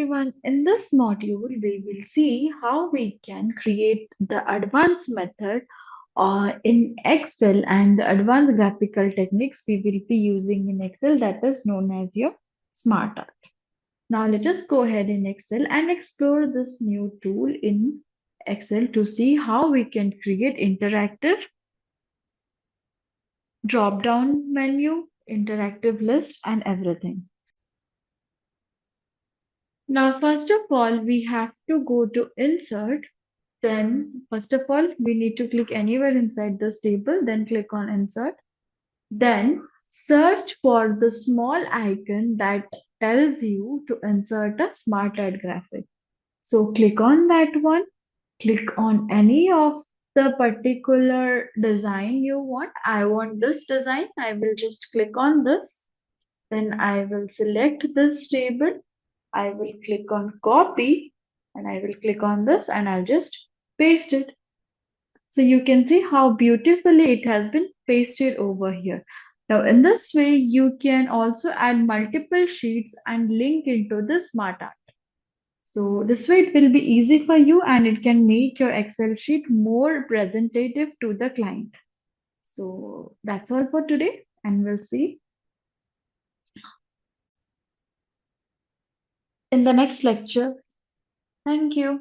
everyone. In this module, we will see how we can create the advanced method in Excel and the advanced graphical techniques we will be using in Excel that is known as your SmartArt. Now let us go ahead in Excel and explore this new tool in Excel to see how we can create interactive drop-down menu, interactive list and everything. Now, first of all, we have to go to insert. Then, first of all, we need to click anywhere inside this table, then click on insert. Then search for the small icon that tells you to insert a smart ad graphic. So click on that one, click on any of the particular design you want. I want this design. I will just click on this. Then I will select this table. I will click on copy and I will click on this and I'll just paste it. So you can see how beautifully it has been pasted over here. Now in this way, you can also add multiple sheets and link into the SmartArt. So this way it will be easy for you and it can make your Excel sheet more presentative to the client. So that's all for today and we'll see in the next lecture. Thank you.